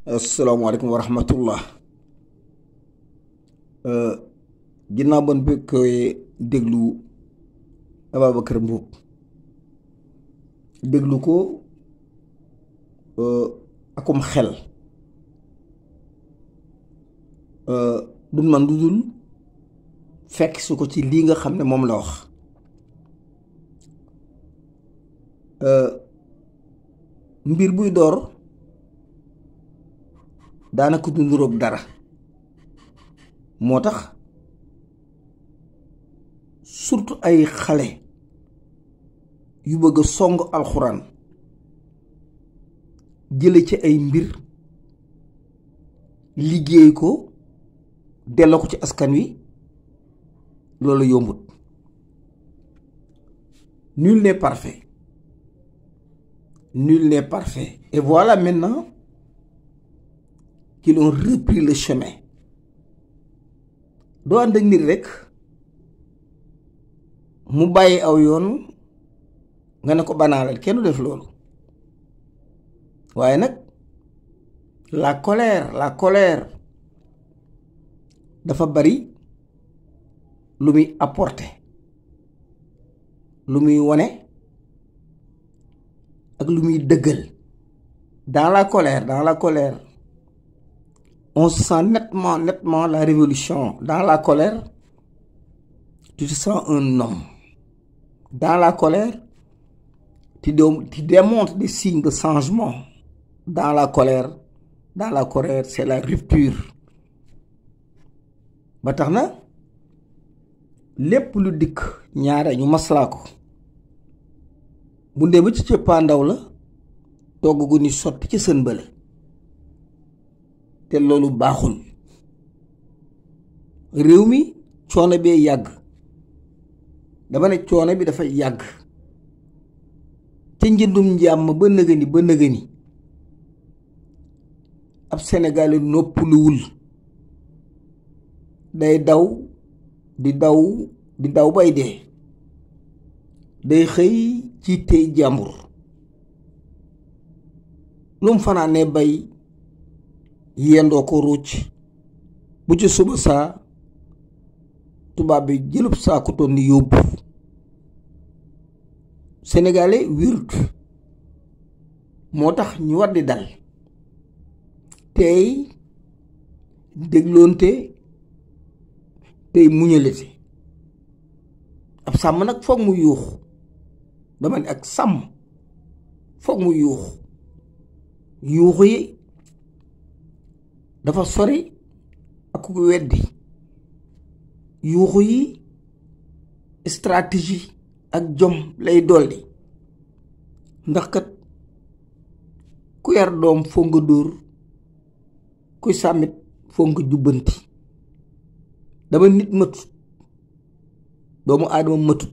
asalaamaaleykum wa rahmatullah. ginnaaw ban bi koy déglu Ababacar Mboup déglu ko akum xel dun man du dul fekk su ko ci lii nga xam ne moom la wax. mbir buy door daanaka du niroog dara moo tax surtout ay xale yu bëgg a song alxuraan jële ci ay mbir liggéey ko delloo ko ci askan wi loolu yombut. Nul n'est parfait. Nul n'est parfait. Et voilà maintenant qu'ils ont repris le chemin. doo ànd ak nit rek mu bàyyi aw yoon nga ne ko banaalal kenn du def loolu waaye nag la colère dafa bari lu muy apporter lu muy wone ak lu muy dëggal. Dans la colère on sent nettement la révolution. Dans la colère tu te sens un homme. Dans la colère tu démontres des signes de changement. Dans la colère c'est la rupture. ba tax na lépp lu dikk ñaare ñu maslaa ko bu ndee ba ci cëppaandaw la togg gu ni sotti ci sën bële te loolu baaxul. réew mi coono bee yàgg. dama ne coono bi dafay yàgg te njëndum njàmm ba nëgëni ab Sénégalais noppaluwul. day daw di daw bay dee. day xëy ci tey jàmbur lu mu fanaanee bay yendoo ko ruuc bu ci suba saa tubaab bi jëlub saaku toon ni yóbbu. Sénégalais wérut moo tax ñu war di dal tey dégloonte tey muñalete. ab sàmm nag foog mu yuux. dama ne ak sàmm foog mu yuuxu yi dafa sori ak ku weddi. yuuxu yi stratégie ak jom lay dolli ndax kat ku yar doom foog nga dóor kuy sàmmit foog nga jubbanti. dama nit matut doomu aadama matut.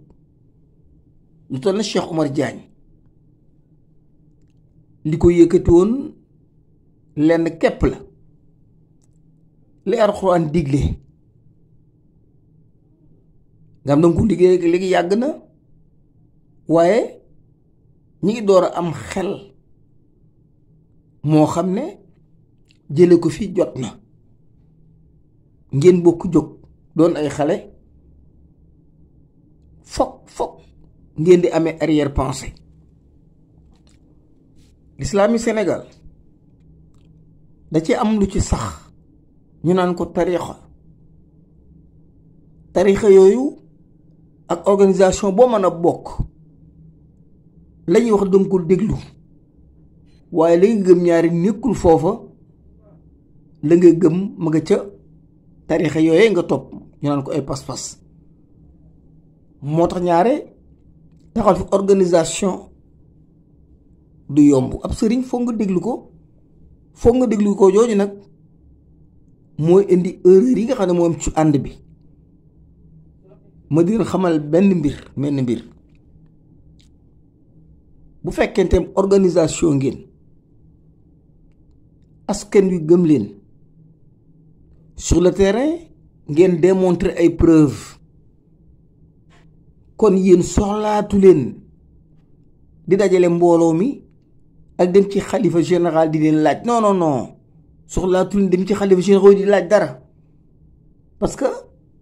lu toll na Cheikh Omar Diagne li ko yëkkati woon lenn képp la li Alxuraan digle nga xam danga ko liggéey léegi yàgg na waaye ñi ngi door a am xel moo xam ne jële ko fi jot na. ngeen bokk jóg doon ay xale foog ngeen di amee arrière pensée. l'islami Sénégal da ci am lu ci sax ñu naan ko tarixa yooyu ak organisation boo mën a bokk lañuy wax danga ko déglu waaye la nga gëm ñaari nekkul foofa. la nga gëm ma nga ca tarixa yooyu nga topp ñu naan ko ay pas-pas. moo tax ñaare taxal fi organisation du yomb. ab sëriñ foog nga déglu ko jooju nag mooy indi erreur yi nga xam ne moom ci ànd bi. ma di leen xamal benn mbir bu fekkenteem organisation ngeen askan wi gëm leen sur le terrain ngeen démontrer ay preuves kon yéen soxlaatu leen di dajale mbooloo mi ak dem ci xalifa général di leen laaj non soxlaatu leen dem ci xalifa généraux di laaj dara parce que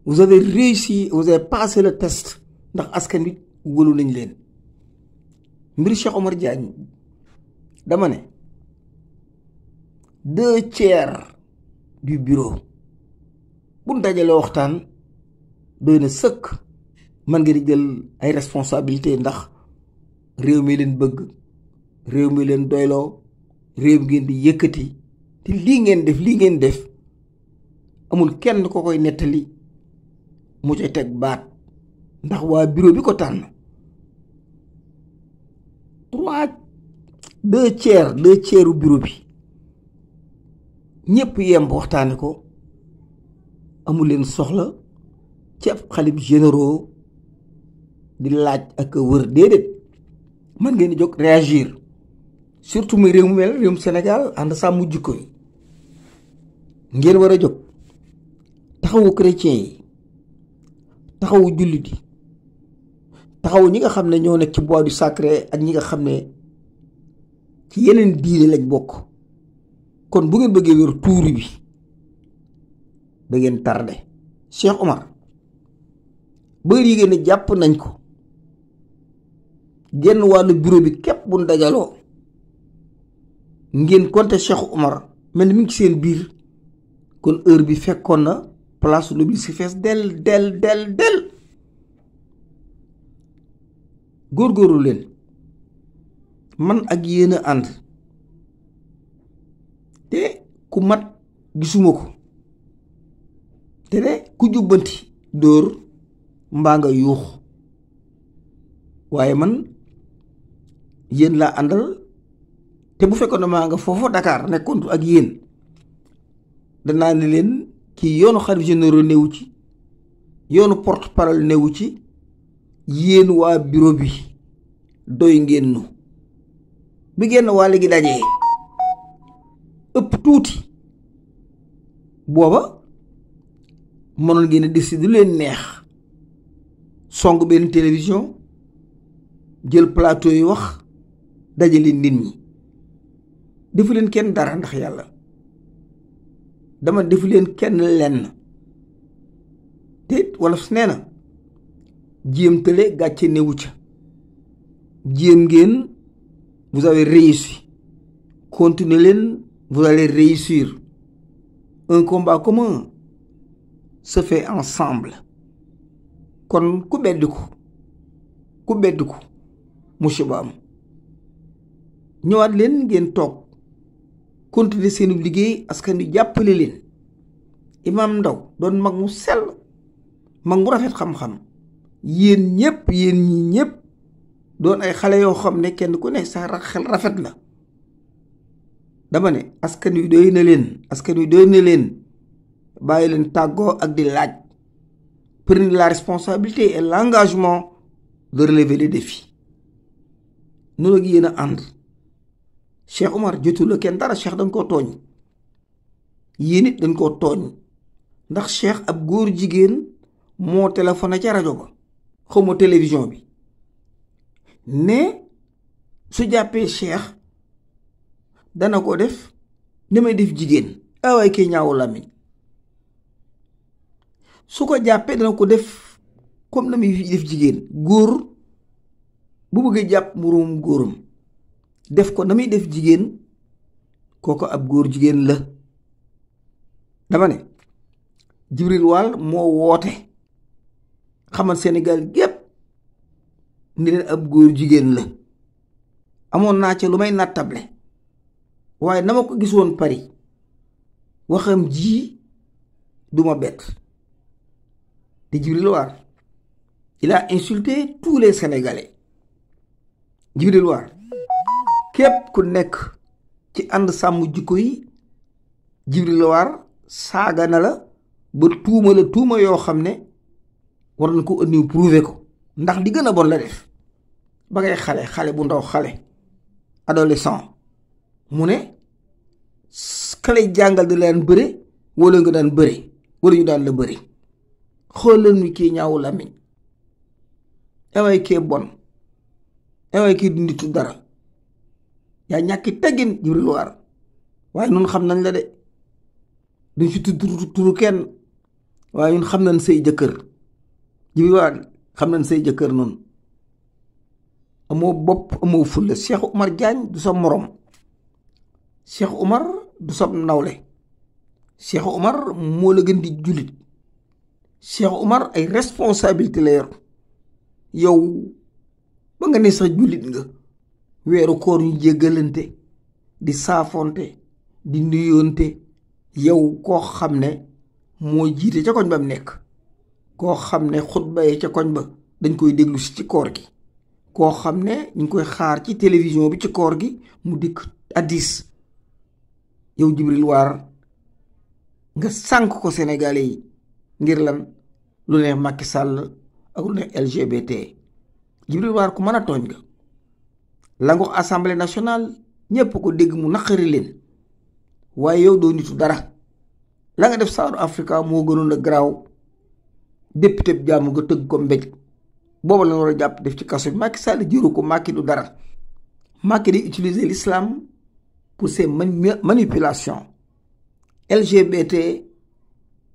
vous avez réussi, vous avez passé le test ndax askan wi wóolu nañ leen. mbir Cheikh Omar Diagne dama ne 2/3 du bureau bu dajalee waxtaan doy na sëkk. man nga di jël ay responsabilité ndax réew mi leen bëgg, réew mi leen doyloo, réew ngeen di yëkkati te lii ngeen def amul kenn ko koy nettali mu ci teg baat ndax waa bureau bi ko tànn 2/3 bureau bi ñëpp yemb waxtaane ko. amul leen soxla ci ab xalif généraux di laaj ak wër déedéet man ngeen di jóg réagir surtout muy réew mu mel réewum Sénégal ànd sàmm jikko yi ngeen war a jóg taxawu chrétien yi, taxawu jullit yi, taxawu ñi nga xam ne ñoo nekk ci bois du sacré ak ñi nga xam ne ci yeneen diine lañ bokk. kon bu ngeen bëggee wér tuuru bi da ngeen tardé. Cheikh Omar bëri yi ngeen ne jàpp nañ ko genn wàllu bureau bi képp bu dajaloo ngeen compter Cheikh Omar mel ni mi ngi ci seen biir kon heure bi fekkoon na place l'Obélisque fees del góorgóorlu leen. man ak yéen a ànd te ku mat gisuma ko te de ku jubbanti dóor mbaa nga yuux waaye man yéen laa àndal te bu fekkoon ne maa nga foofu Dakar nekkoon ak yéen danaa ne leen kii yoonu xalif généraux newu ci, yoonu porte parole newu ci, yéen waa bureau bi doy ngeen nu. bi genn waa léegi dajee ëpp tuuti booba mënoon ngeen a décider lu leen neex song benn télévision jël plateau yi wax dajale nit ñi. defu leen kenn dara ndax yàlla, dama defu leen kenn lenn te wala su nee na jéem tële gàcce newu ca. jéem ngeen, vous avez réussi, continuez leen, vous allez réussir. Un combat commun se fait ensemble. kon ku beddiku musiba am. ñëwaat leen ngeen toog continuer seenu liggéey askan wi jàppale leen. Imam Ndaw doon mag mu sell, mag mu rafet xam-xam, yéen ñi ñépp doon ay xale yoo xam ne kenn ku ne sa xel rafet la. dama ne askan wi doy na leen bàyyi leen tàggoo ak di laaj. prenez la responsabilité et l'engagement de relever les défis. noonu ak yéen a ànd. Cheikh Omar jotul la kenn dara. Cheikh dañ koo tooñ, yéen it dañ koo tooñ ndax Cheikh ab góor jigéen moo téléphoné ca rajo ba xawma télévision bi ne su jàppee Cheikh dana ko def ni may def jigéen. waaye kii ñaawu làmmiñ. su ko jàppee dana ko def comme na muy def jigéen. góor bu bëggee jàpp moroom góoram def ko na muy def jigéen kooko ab góor jigéen la. dama ne Jibril Wall moo woote xamal Sénégal gépp ni leen ab góor jigéen la. amoon naa ca lu may nattable waaye na ma ko gis woon Paris waxam ji duma bett. te Jibril Wall il a insulté tous les Sénégalais. Jibril Wall képp ku nekk ci ànd sàmm jikko yi Jibril Wall saaga na la ba tuuma yoo xam ne war nañ ko indi prouver ko ndax di gën a bon la def. ba ngay xale bu ndaw, xale adolescent, mu ne xale jàngal di leen bëre wala nga daan bëre wala ñu daan la bëre. xool leen ni kii ñaawu làmmiñ, away kee bon, away kii du nitu dara. yaa ñàkki teggin Jibril Wall waaye noonu xam nañ la de. duñ ci turu kenn waaye ñun xam nañ say jëkkër Djibril War xam nañ say jëkkër noonu amoo bopp amoo fulla. Cheikh Oumar Diagne du sa morom, Cheikh Oumar du sa nawle, Cheikh Oumar moo la gën di jullit, Cheikh Oumar ay responsabilité la yor. yow ba nga ne sax jullit nga, weeru koor ñu jéggalante di saafonte di nuyoonte, yow koo xam ne moo jiite ca koñ ba mu nekk, koo xam ne xutba yi ca koñ ba dañ koy déglu si ci koor gi, koo xam ne ñu ngi koy xaar ci télévision bi ci koor gi mu dikk addis. yow Djibril War nga sànk ko Sénégalais yi ngir lan? lu neex Macky Sall ak lu neex LGBT. Djibril War ku mën a tooñ nga. la nga assemblée nationale ñépp ko dégg mu naqari leen, waaye yow doo nitu dara. la nga def South Africa moo gënoon a garaaw. député bi jàmm nga tëgg ko mbéj, booba la war a jàpp def ci kaso bi. Macky Sall jëru ko. Macky du dara. Macky di utiliser l'islam pour ses manipulations. LGBT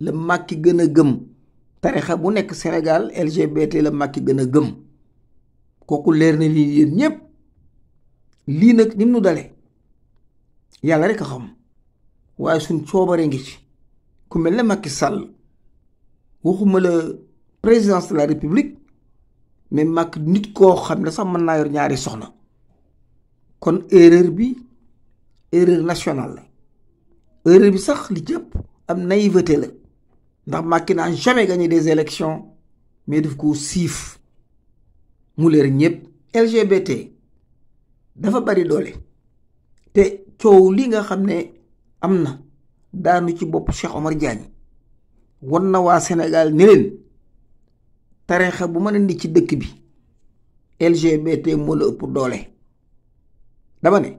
la Macky gën a gëm. tarixa bu nekk Sénégal LGBT la Macky gën a gëm. kooku leer na lii yéen ñépp. lii nag ni mu nu dale yàlla rek a xam, waaye suñ coobare ngi ci. ku mel ne Macky Sall, waxuma la présidence de la République, mais Macky nit koo xam ne sax mën naa yor ñaari soxna. kon erreur bi erreur nationale la. erreur bi sax li ci ëpp am naïveté la, ndax Macky n'a jamais gagné des élections, mais daf ko siif mu leer ñépp. LGBT dafa bari doole, te coow li nga xam ne am na daanu ci bopp Cheikh Oumar Diagne won na waa Sénégal ne leen tarixa bu mën a indi ci dëkk bi LGBT moo la ëpp doole. dama ne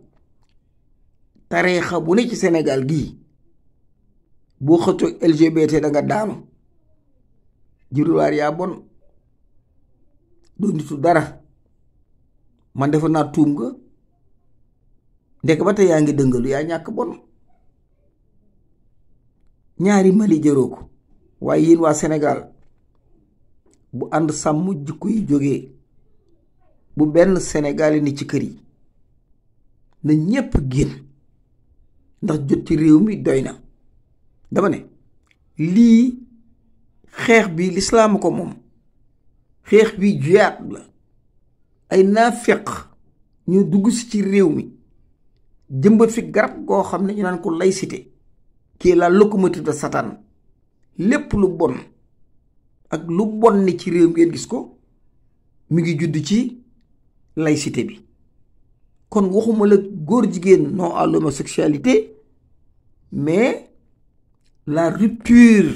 tarixa bu ne ci Sénégal gii boo xëccoo LGBT da nga daanu. Djibril War yaa bon, doo nitu dara. man defa naa tuum nga ndek ba tey yaa ngi dëngalu, yaa ñàkk bon. ñaari Mali jëroo ko. waaye yéen waa Sénégal bu ànd sàmm jikko yi jógee, bu benn Sénégal ni ci kër yi na ñépp génn, ndax jot ci réew mi doy na. dama ne lii xeex bi lislaam ko moom, xeex bi jihaad la. ay naafeq ñu dugg si ci réew mi jëmbat fi garab goo xam ne ñu naan ko laïcité, qui est la locomotive de Satan. lépp lu bon ak lu bon ni ci réew mi ngeen gis ko mi ngi judd ci laïcité bi. kon waxuma la góor jigéen non à l'homosexualité, mais la rupture,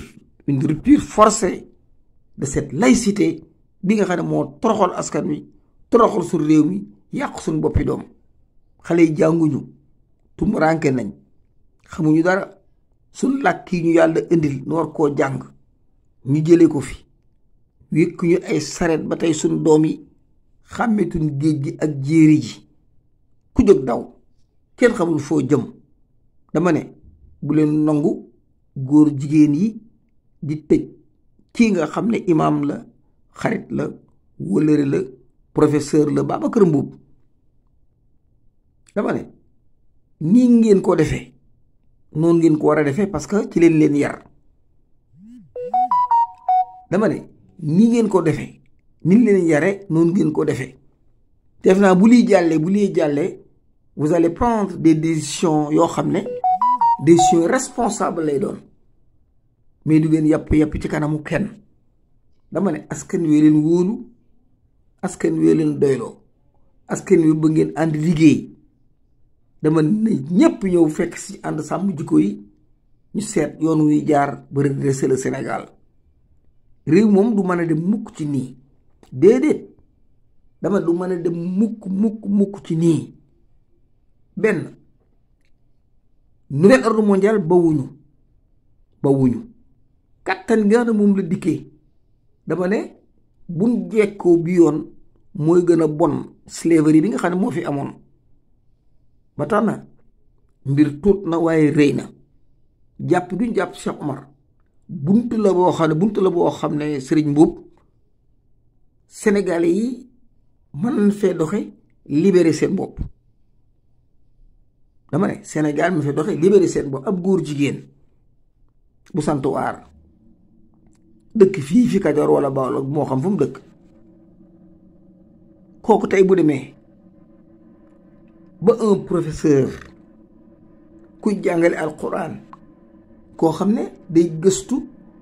une rupture forcée de cette laïcité bi nga xam ne moo toroxal askan wi, toroxal su réew mi, yàq suñ boppi doom. xale yi jànguñu, tumuraanke nañ, xamuñu dara. suñ làkk yi ñu yàlla indil nu war koo jàng ñu jële ko fi, wékk ñu ay saret ba tey suñ doom yi xàmmetuñ géej gi ak jéeri ji. ku jóg daw, kenn xamul foo jëm. dama ne bu leen nangu góor jigéen yi di tëj kii nga xam ne imaam la, xarit la, wëlëre la, professeur la, Babacar Mboup. dama ne nii ngeen ko defee noonu ngeen ko war a defee, parce que ci leen yar. dama ne nii ngeen ko defee ni leen yare noonu ngeen ko defee. def naa bu liy jàllee vous allez prendre des décisions yoo xam ne décisions responsables lay doon, mais du ngeen yàpp ci kanamu kenn. dama ne askan wi leen wóolu, askan wi leen doyloo, askan wi ba ngeen ànd liggéey. dama ne ñépp ñëw fekk ci ànd sàmm jikko yi, ñu seet yoon wuy jaar ba redresser le Sénégal. réew moom du mën a dem mukk ci nii, déedéet. dama du mën a dem mukk ci nii. benn nouvel ordre mondial bawuñu kàttan nga xam ne moom la dikkee. dama ne buñ jekkoo bi yoon mooy gën a bon slavery bi nga xam ne moo fi amoon. ba tax na mbir tuut na waaye rëy na. jàpp duñ jàpp Cheikh Omar buntu la boo xam ne Serigne Mboup Sénégalais yi mën nañ fee doxe libéré seen bopp. dama ne Sénégal mi fee doxe libéré seen bopp. ab góor jigéen bu sant waar dëkk fii fi Kajoor wala Bawol moo xam fu mu dëkk, kooku tey bu demee ba un professeur kuy jàngale alquran koo xam ne day gëstu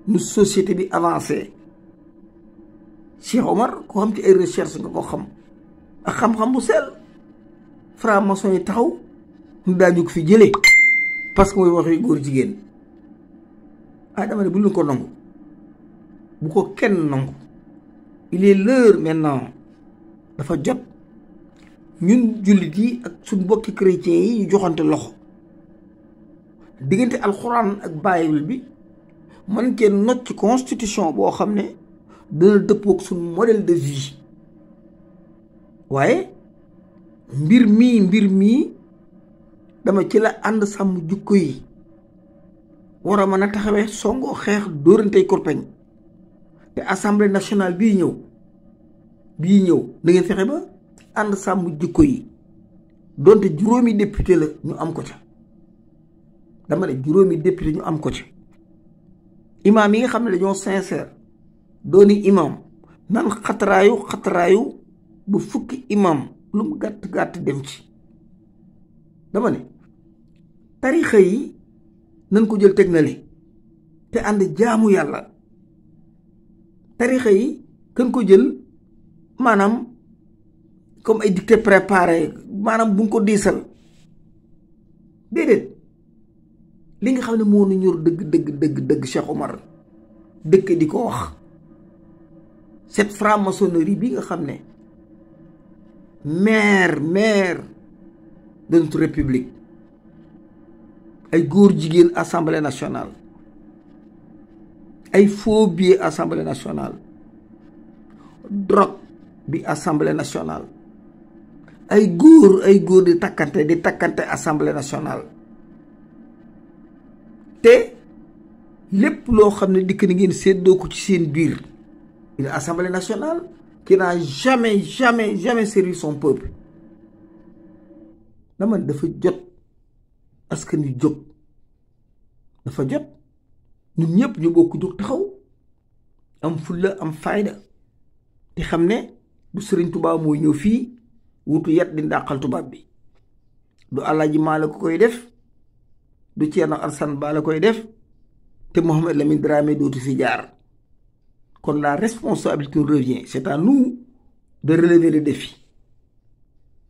nu société bi avancé, Cheikh Omar koo xam ci ay recherche nga ko xam ak xam-xam bu sell, franc-maçon yi taxaw ñu daañu ko fi jëlee parce que mooy waxi góor jigéen. dama ne bu ñu ko nangu, bu ko kenn nangu. il est l'heure maintenant, dafa jot ñun jullit yi ak suñ bokki chrétiens yi ñu joxante loxo diggante alxuraan ak bible bi man cee not ci constitution boo xam ne dana dëppook suñ modèle de vie. waaye mbir mii dama ci la ànd sàmm jukko yi war a mën a taxawee songoo xeex dóorantey kurpeñ. te assemblée nationale bii ñëw da ngeen fexe ba ànd sàmm jikko yi donte juróomi député la ñu am ko ca. dama ne juróomi député ñu am ko ca. imaam yi nga xam ne dañoo sincère dooni imaam nan xataraayu bu fukki imaam lu mu gàtt dem ci. dama ne tarixa yi nan ko jël teg na li te ànd jaamu yàlla. tarixa yi kan ko jël maanaam comme ay dictée préparé, maanaam bu nga ko diisal déedéet. li nga xam ne moo nu ñor dëgg Cheikh Omar dëkk di ko wax, cette franc-maçonnerie bi nga xam ne mère de notre république, ay góor jigéen assemblée nationale, ay faux billets assemblée nationale, drogue bi assemblée nationale, ay góor di takkante assemblée nationale. te lépp loo xam ne dikk na ngeen séddoo ko ci seen biir. une assemblée nationale qui n'a jamais servi son peuple. dama dafa jot askan wi jóg, dafa jot ñun ñëpp ñu bokk jóg taxaw am fulla am fayda te xam ne du Sëriñ Tuubaa mooy ñëw fii wutu yat di ndàqal tubaab bi, du Alaaji Maalik ko koy def, du Ceerno Alassane Ba la koy def, te Mohamed Lamine Dramé dootu fi jaar. kon la responsabilité revient, c'est à nous de relever le défi.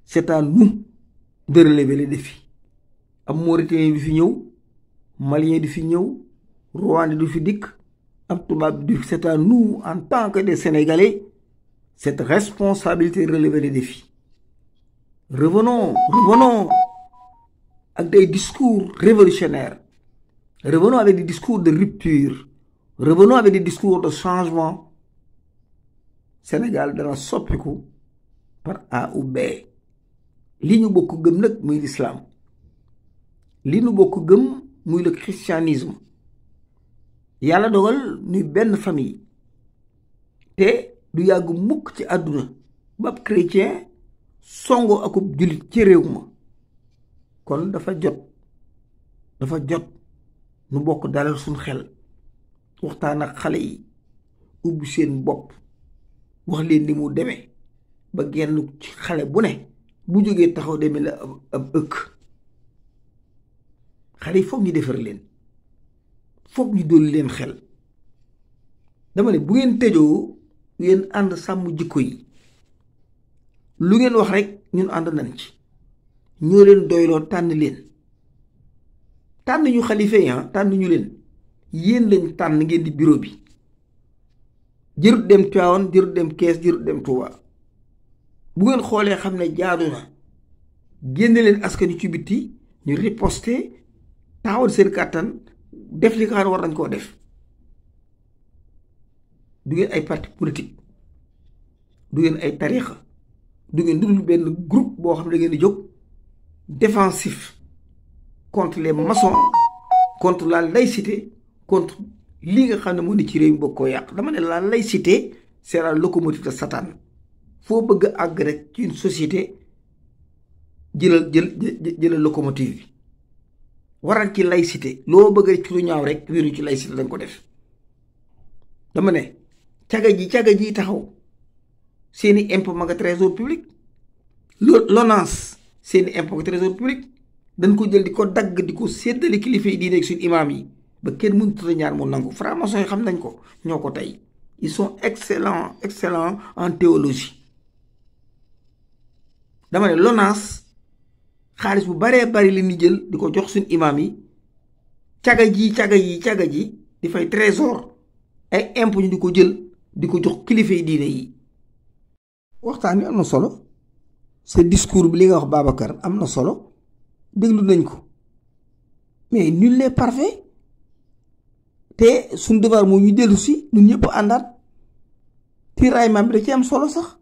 C'est à nous de relever le défi. am Mauritanien du fi ñëw, Malien du fi ñëw, Rwandais du fi dikk, ab tubaab du. C'est à nous en tant que des Sénégalais cette responsabilité de relever le défi. Revenons avec des discours révolutionnaires. Revenons avec des discours de rupture. Revenons avec des discours de changement. Sénégal dana soppiku par A ou B. li ñu bokk gëm nag muy l'islam, li ñu bokk gëm muy le christianisme. yàlla dogal ñuy benn famille te du yàgg mukk ci àdduna ba ab chrétien songo akub jullit ci réew ma. kon dafa jot nu bokk dalal suñ xel, waxtaan ak xale yi, ubbi seen bopp, wax leen ni mu demee ba genn ci xale bu ne bu jógee taxaw demee la ab ëkk. xale yi foog ñu defar leen, foog ñu dolli leen xel. dama ne bu ngeen tëjoo ngeen ànd sàmm jikko yi, lu ngeen wax rek ñun ànd nañ ci. ñoo leen doyloo tànn leen, tànn ñu xalifa yi tànn ñu leen, yéen lañ tànn ngeen di bureau bi. jërut dem Tivaouane, jërut dem Kees, jërut dem Touba. bu ngeen xoolee xam ne jaadu na, génne leen askan wi ci bitti ñu riposter, taxawal seen kàttan, def li nga xam ne war nañ koo def. du ngeen ay parti politique, du ngeen ay tarixa, du ngeen dugg benn groupe boo xam ne da ngeen di jóg défensif contre les maçons, contre la laïcité, contre li nga xam ne moo ni ci réew mi bëgg koo yàq. Dama ne la laïcité c'est la locomotive de Satan. foo bëgg a àgg rek ci une société jëlal locomotive bi waral ci laïcité loo bëgg rek ci lu ñaaw rek wéeru ci laïcité lañ ko def. dama ne caga ji taxaw seeni impôt ma nga trésor public, l'ONAS seeni impôt nga trésor public, dañ ko jël di ko dagg di ko séddale kilifa yi diine ak suñu imaam yi ba kenn mënut a ñaar mu nangu. franc-maçon yi xam nañ ko, ñoo ko tey. Ils sont excellents en théologie. dama ne l'ONAS xaalis bu baree bari li ni jël di ko jox suñu imaam yi, caga ji di fay trésor ay impôt ñu di ko jël di ko jox kilifa yi diine yi. waxtaan wi am na solo, ce discours bi li nga wax Babacar am na solo, déglu nañ ko, mais nul n'est parfait te suñ devoir moo ñu dellu si ñun ñëpp àndaat. tiraillement bi da ci am solo sax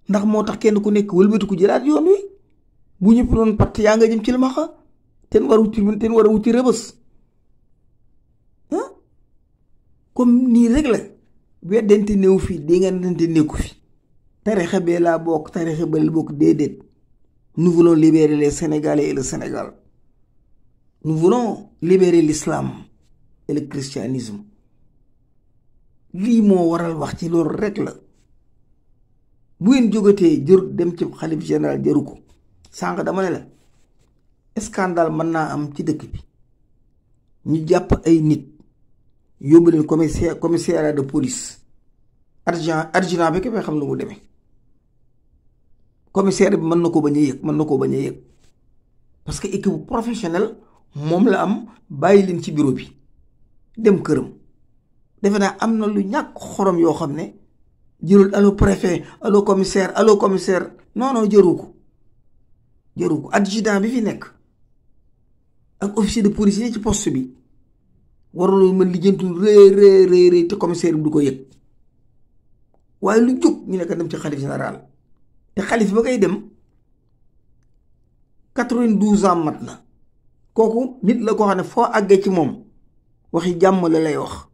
ndax moo tax kenn ku nekk wëlbatiku jëlaat yoon wi. bu ñëpp doon patt yaa nga jëm ci limaxa ten war a wuti rëbës comme nii rek la weddente néew fii di nga dente nekku fi. tarixa bee laa bokk tarixa ba la bokk déedéet. nous voulons libérer les Sénégalais et le Sénégal. nous voulons libérer l'islam et le christianisme. lii moo waral wax ci loolu rek la. bu ngeen jógatee jër dem ci xalif général jëru ko. sànq dama ne la scandale mën naa am ci dëkk bi ñu jàpp ay nit yóbbu leen commissariat de police adjudant bi képp xam lu mu demee. commissaire bi mën na ko bañ a yëg parce que équipe professionnelle moom la am bàyyi leen ci bureau bi dem këram. defe naa am na lu ñàkk xorom yoo xam ne jërul allo préfet allo commissaire non jëru ko adjudant bi fi nekk ak officier de police yi ci poste bi waroon mën lijjantul rëy te commissaire bi du ko yëg. waaye lu jóg ñu nekk dem ci xalif général te xalif ba koy dem 92 ans mat na. kooku nit la ko xam ne foo àggee ci moom waxi jàmm la lay wax.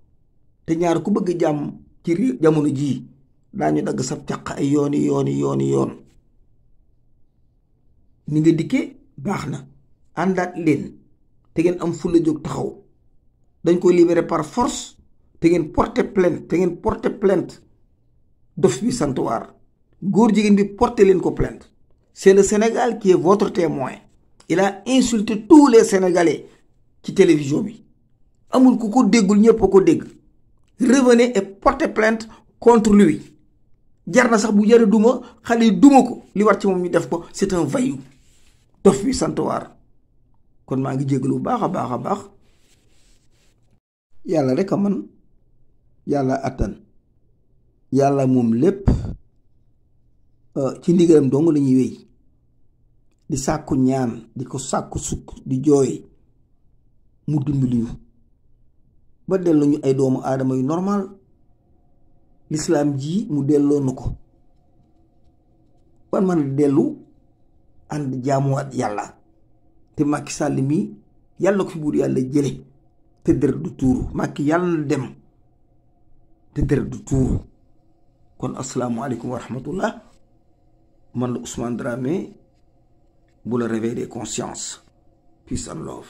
te ñaar ku bëgg jàmm ci jamono jii daañu dagg sab caq ay yoon ni nga dikkee baax na àndaat leen te ngeen am fulla jóg taxaw. dañ koy libérer par force te ngeen porter plainte dof bi santuwaar góor jigéen bi porter leen ko plainte. c'est le Sénégal qui est votre témoin. il a insulté tous les Sénégalais ci télévision bi amul ku ko déggul ñëpp a ko dégg. revenez et portez plainte contre lui. jar na sax bu jare duma xale yi duma ko li war ci moom ñu def ko. c'est un voyou dof bi santuwaar. kon maa ngi jégalu baax a baax yàlla rek a man yàlla attan yàlla moom lépp ci ndigalam dong la ñuy wéy di sàkku ñaan di ko sàkku sukk di jooy mu dimbali ñu ba delloo ñu ay doomu aadama yu normal. lislaam ji mu delloo nu ko ban mën a dellu ànd jaamuwaat yàlla. te Macky Sall mi yàlla ko fi buur yàlla jële te deret du tuuru. Macky yàlla na dem te deret du tuuru. kon asalaamualeykum wa rahmatullah. man la Ousmane Dramé bu la réveil des consciences. Peace and love.